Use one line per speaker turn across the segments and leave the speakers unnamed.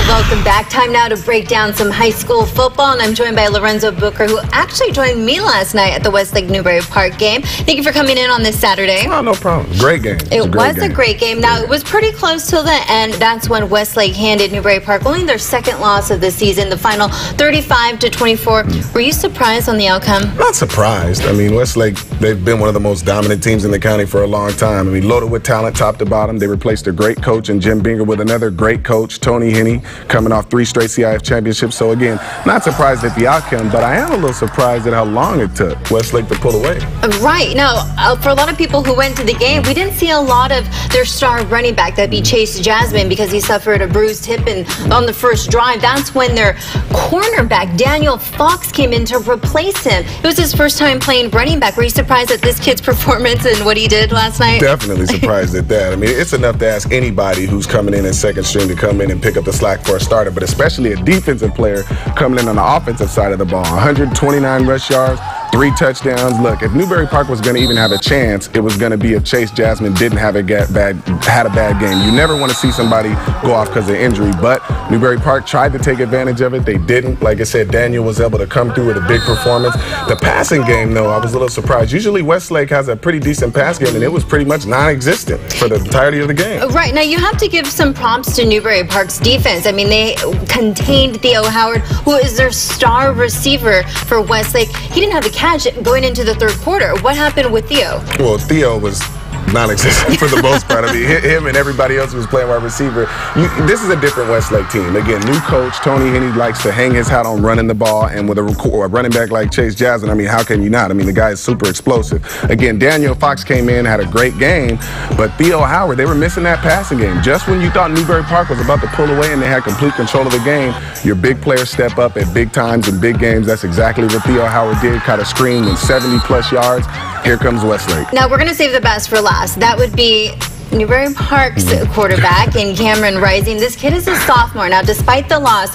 Welcome back. Time now to break down some high school football, and I'm joined by Lorenzo Booker, who actually joined me last night at the Westlake Newbury Park game. Thank you for coming in on this Saturday.
Oh, no problem. Great game.
It was a great game. Now, it was pretty close till the end. That's when Westlake handed Newbury Park only their second loss of the season, the final 35-24. Were you surprised on the outcome?
Not surprised. I mean, Westlake, they've been one of the most dominant teams in the county for a long time. I mean, loaded with talent top to bottom. They replaced a great coach in Jim Binger with another great coach, Tony Henney, coming off 3 straight CIF championships. So again, not surprised at the outcome, but I am a little surprised at how long it took Westlake to pull away.
Right. Now, for a lot of people who went to the game, we didn't see a lot of their star running back, that'd be Chase Jasmine, because he suffered a bruised hip on the first drive. That's when their cornerback, Daniel Fox, came in to replace him. It was his first time playing running back. Were you surprised at this kid's performance and what he did last night?
Definitely surprised at that. I mean, it's enough to ask anybody who's coming in second string to come in and pick up the slack for a starter, but especially a defensive player coming in on the offensive side of the ball. 129 rush yards, 3 touchdowns. Look, if Newbury Park was going to even have a chance, it was going to be if Chase Jasmine didn't have a bad game. You never want to see somebody go off because of injury, but Newbury Park tried to take advantage of it. They didn't. Like I said, Daniel was able to come through with a big performance. The passing game, though, I was a little surprised. Usually Westlake has a pretty decent pass game, and it was pretty much non-existent for the entirety of the game.
Right. Now, you have to give some props to Newbury Park's defense. I mean, they contained Theo Howard, who is their star receiver for Westlake. He didn't have a catch going into the third quarter. What happened with Theo?
Well, Theo was non-existent for the most part. I mean, him and everybody else who was playing wide receiver. This is a different Westlake team. Again, new coach, Tony Henney, likes to hang his hat on running the ball, and with a running back like Chase Jasmine, I mean, how can you not? I mean, the guy is super explosive. Again, Daniel Fox came in, had a great game, but Theo Howard, they were missing that passing game. Just when you thought Newbury Park was about to pull away and they had complete control of the game, your big players step up at big times in big games. That's exactly what Theo Howard did. Caught a screen with 70-plus yards. Here comes Westlake.
Now, we're going to save the best for last. That would be Newbury Park's quarterback in Cameron Rising. This kid is a sophomore. Now, despite the loss,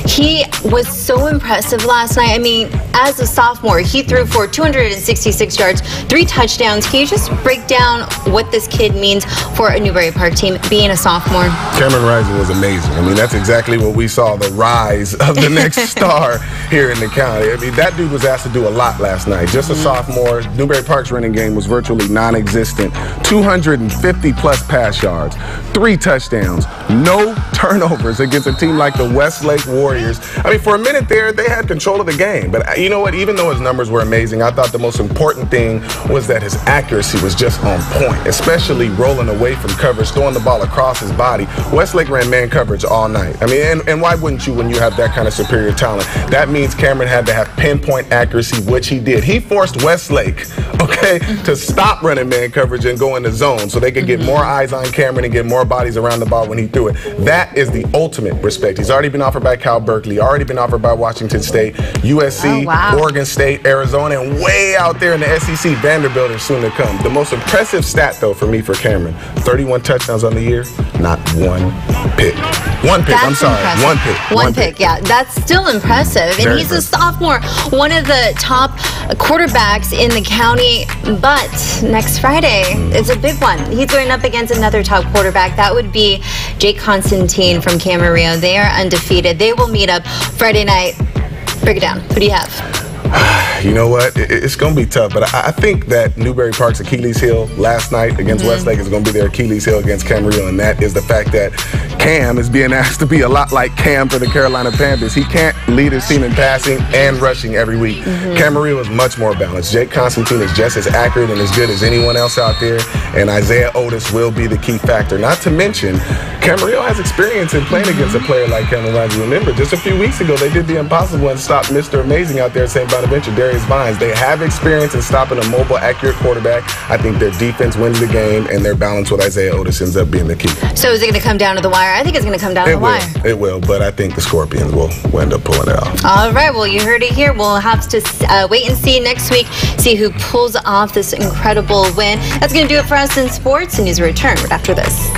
he was so impressive last night. I mean, as a sophomore, he threw for 266 yards, 3 touchdowns. Can you just break down what this kid means for a Newbury Park team being a sophomore?
Cameron Rising was amazing. I mean, that's exactly what we saw, the rise of the next star here in the county. I mean, that dude was asked to do a lot last night. Just a sophomore. Newbury Park's running game was virtually non-existent. 250-plus pass yards, 3 touchdowns, no turnovers against a team like the Westlake Warriors. I mean, for a minute there, they had control of the game. But you know what? Even though his numbers were amazing, I thought the most important thing was that his accuracy was just on point, especially rolling away from coverage, throwing the ball across his body. Westlake ran man coverage all night. I mean, and why wouldn't you when you have that kind of superior talent? That means Cameron had to have pinpoint accuracy, which he did. He forced Westlake, to stop running man coverage and go in the zone so they could get more eyes on Cameron and get more bodies around the ball when he threw it. That is the ultimate respect. He's already been offered by Cal Berkeley, already been offered by Washington State, USC, Oregon State, Arizona, and way out there in the SEC, Vanderbilt is soon to come. The most impressive stat, though, for me, for Cameron, 31 touchdowns on the year, not 1 pick. 1 pick, I'm sorry,
impressive.
1 pick.
1 pick, yeah. That's still impressive. And he's a sophomore, one of the top quarterbacks in the county. But next Friday is a big one. He's going up against another top quarterback. That would be Jake Constantine from Camarillo. They are undefeated. They will meet up Friday night. Break it down. Who do you have?
You know what? It's going to be tough, but I think that Newbury Park's Achilles heel last night against Westlake is going to be their Achilles heel against Camarillo, and that is the fact that Cam is being asked to be a lot like Cam for the Carolina Panthers. He can't lead his team in passing and rushing every week. Camarillo is much more balanced. Jake Constantine is just as accurate and as good as anyone else out there, and Isaiah Otis will be the key factor. Not to mention, Camarillo has experience in playing against a player like Cameron Rising. Remember, just a few weeks ago, they did the impossible and stopped Mr. Amazing out there at St. Bonaventure, Darius Vines. They have experience in stopping a mobile, accurate quarterback. I think their defense wins the game, and their balance with Isaiah Otis ends up being the key.
So is it going to come down to the wire? I think it's going to come down to the wire.
It will, but I think the Scorpions will end up pulling it off.
All right, well, you heard it here. We'll have to wait and see next week, see who pulls off this incredible win. That's going to do it for us in sports, and news will return right after this.